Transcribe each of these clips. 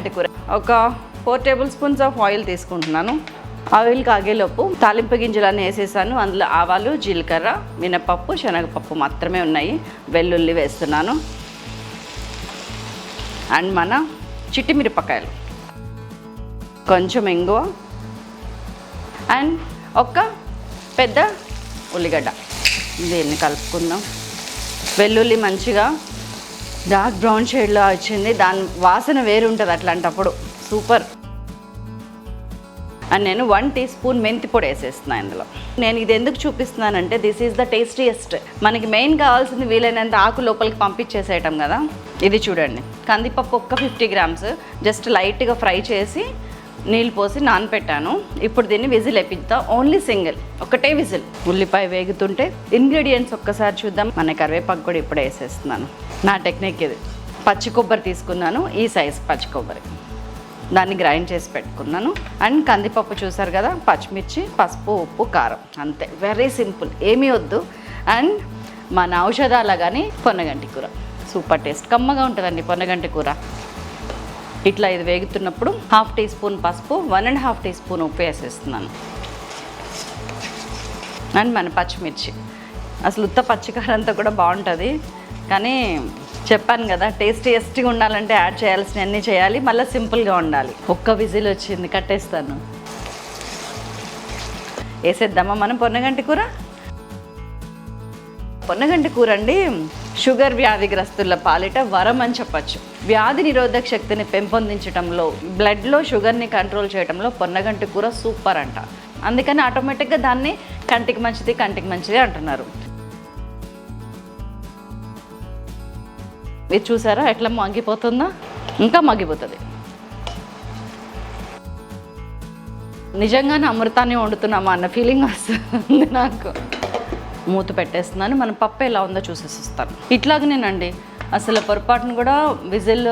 పొన్నగంటి కూర. ఒక 4 table spoons of oil తీసుకుంటున్నాను. ఆయిల్ కాగేలోపు తాలింపు గింజలన్నీ వేసేసాను. అందులో ఆవాలు, జీలకర్ర, మినపప్పు, శనగపప్పు మాత్రమే ఉన్నాయి. వెల్లుల్లి వేస్తున్నాను అండ్ మన చిట్టి మిరపకాయలు, కొంచెం ఇంగువ అండ్ ఒక పెద్ద ఉల్లిగడ్డ. దీన్ని కలుపుకుందాం. వెల్లుల్లి మంచిగా డార్క్ బ్రౌన్ షేడ్లో వచ్చింది. దాని వాసన వేరు ఉంటుంది అట్లాంటప్పుడు, సూపర్. అండ్ నేను 1 టీ స్పూన్ మెంతి పొడి వేసేస్తున్నాను ఇందులో. నేను ఇది ఎందుకు చూపిస్తున్నానంటే దిస్ ఈజ్ ద టేస్టీయెస్ట్. మనకి మెయిన్ కావాల్సింది వీలైనంత ఆకు లోపలికి పంపించేసేయటం కదా. ఇది చూడండి, కందిపప్పు ఒక్క 50 గ్రామ్స్ జస్ట్ లైట్గా ఫ్రై చేసి నీళ్ళు పోసి నానపెట్టాను. ఇప్పుడు దీన్ని విజిల్ వేపిద్దాం. ఓన్లీ సింగిల్, ఒకటే విజిల్. ఉల్లిపాయ వేగుతుంటే ఇంగ్రీడియంట్స్ ఒక్కసారి చూద్దాం. మన కరివేపాకు కూడా ఇప్పుడు వేసేస్తున్నాను. నా టెక్నిక్ ఇది. పచ్చి కొబ్బరి తీసుకున్నాను, ఈ సైజ్ పచ్చి కొబ్బరి, దాన్ని గ్రైండ్ చేసి పెట్టుకున్నాను. అండ్ కందిపప్పు చూసారు కదా, పచ్చిమిర్చి, పసుపు, ఉప్పు, కారం, అంతే. వెరీ సింపుల్, ఏమీ వద్దు. అండ్ మన ఔషధాల కానీ పొన్నగంటి కూర సూపర్ టేస్ట్, కమ్మగా ఉంటుందండి పొన్నగంటి కూర. ఇట్లా ఇది వేగుతున్నప్పుడు 1/2 టీ స్పూన్ పసుపు, 1.5 టీ స్పూన్ ఉప్పు వేసేస్తున్నాను. అండ్ మన పచ్చిమిర్చి, అసలు ఉత్త పచ్చికారంతో కూడా బాగుంటుంది, కానీ చెప్పాను కదా టేస్టీగా ఉండాలంటే యాడ్ చేయాల్సినవన్నీ చేయాలి, మళ్ళీ సింపుల్గా ఉండాలి. ఒక్క విజిల్ వచ్చింది, కట్టేస్తాను. వేసేద్దామా మనం పొన్నగంటి కూర? పొన్నగంటి కూర అండి షుగర్ వ్యాధిగ్రస్తుల పాలిట వరం అని చెప్పచ్చు. వ్యాధి నిరోధక శక్తిని పెంపొందించడంలో, బ్లడ్లో షుగర్ని కంట్రోల్ చేయడంలో పొన్నగంటి కూర సూపర్ అంట. అందుకని ఆటోమేటిక్గా దాన్ని కంటికి మంచిది అంటున్నారు. మీరు చూసారా ఎట్లా మగ్గిపోతుందా? ఇంకా మగ్గిపోతుంది. నిజంగానే అమృతాన్ని వండుతున్నామా అన్న ఫీలింగ్ వస్తుంది నాకు. మూత పెట్టేస్తున్నాను. మన పప్పు ఎలా ఉందో చూసేసి వస్తాను. ఇట్లాగనేనండి, అసలు పొరపాటును కూడా విజిల్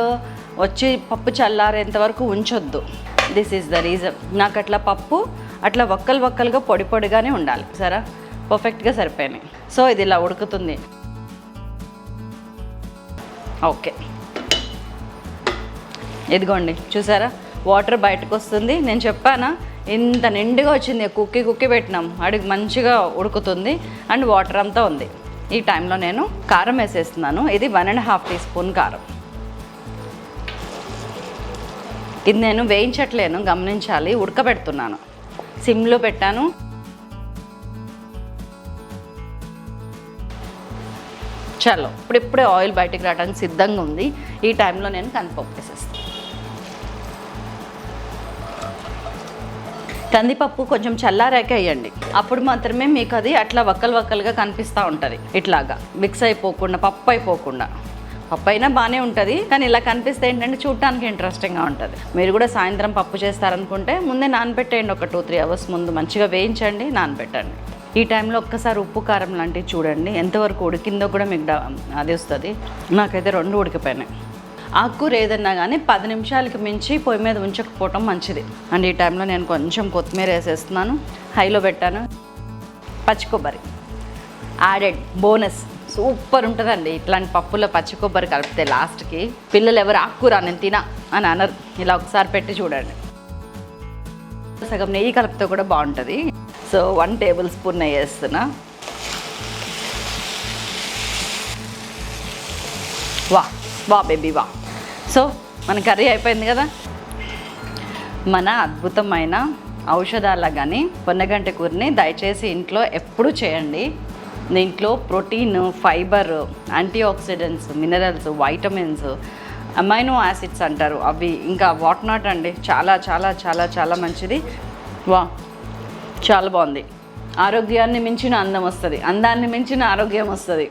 వచ్చి పప్పు చల్లారేంత వరకు ఉంచొద్దు. This is the reason. నాకు అట్లా పప్పు అట్లా వక్కలుగా పొడిగానే ఉండాలి. సరే, పర్ఫెక్ట్గా సరిపోయినాయి. సో ఇది ఇలా ఉడుకుతుంది. ఓకే, ఇదిగోండి చూసారా వాటర్ బయటకు వస్తుంది. నేను చెప్పానా ఇంత నిండుగా వచ్చింది. కుక్కి పెట్టినాం, అడిగి మంచిగా ఉడుకుతుంది అండ్ వాటర్ అంతా ఉంది. ఈ టైంలో నేను కారం వేసేస్తున్నాను. ఇది 1.5 టీ స్పూన్ కారం. ఇది నేను వేయించట్లేను, గమనించాలి. ఉడకబెడుతున్నాను, సిమ్లో పెట్టాను. చలో ఇప్పుడే ఆయిల్ బయటికి రావడానికి సిద్ధంగా ఉంది. ఈ టైంలో నేను కందిపప్పు వేసేస్తాను. కందిపప్పు కొంచెం చల్లారాక వేయండి, అప్పుడు మాత్రమే మీకు అది అట్లా వక్కలుగా కనిపిస్తూ ఉంటుంది. ఇట్లాగా మిక్స్ అయిపోకుండా, పప్పు అయిపోకుండా. పప్పు అయినా బాగానే ఉంటుంది, కానీ ఇలా కనిపిస్తే ఏంటంటే చూడటానికి ఇంట్రెస్టింగ్గా ఉంటుంది. మీరు కూడా సాయంత్రం పప్పు చేస్తారనుకుంటే ముందే నానబెట్టేయండి. ఒక 2-3 అవర్స్ ముందు మంచిగా వేయించండి, నానబెట్టండి. ఈ టైంలో ఒక్కసారి ఉప్పు కారం లాంటివి చూడండి, ఎంతవరకు ఉడికిందో కూడా మీకు అది వస్తుంది. నాకైతే 2 ఉడికిపోయినాయి. ఆకుకూర ఏదన్నా కానీ 10 నిమిషాలకి మించి పొయ్యి మీద ఉంచకపోవటం మంచిది. అండ్ ఈ టైంలో నేను కొంచెం కొత్తిమీర వేసేస్తున్నాను. హైలో పెట్టాను. పచ్చి కొబ్బరి యాడెడ్ బోనస్, సూపర్ ఉంటుందండి ఇట్లాంటి పప్పులో పచ్చి కొబ్బరి కలిపితే. లాస్ట్కి పిల్లలు ఎవరు ఆకుకూర నేను తినా అని అనరు. ఇలా ఒకసారి పెట్టి చూడండి. సగం నెయ్యి కలిపితే కూడా బాగుంటుంది. సో 1 టేబుల్ స్పూన్ నెయ్యి వేస్తున్నా. వా బేబీ వా. సో మన కర్రీ అయిపోయింది కదా. మన అద్భుతమైన ఔషధాల కానీ పొన్నగంటి కూరని దయచేసి ఇంట్లో ఎప్పుడూ చేయండి. దీంట్లో protein, fibre, anti oxidants, minerals, vitamins, amino acids అంటారు అవి, ఇంకా వాట్ నాట్ అండి. చాలా చాలా చాలా చాలా మంచిది. చాలా బాగుంది. ఆరోగ్యాన్ని మించిన అందం వస్తుంది, అందాన్ని మించిన ఆరోగ్యం వస్తుంది.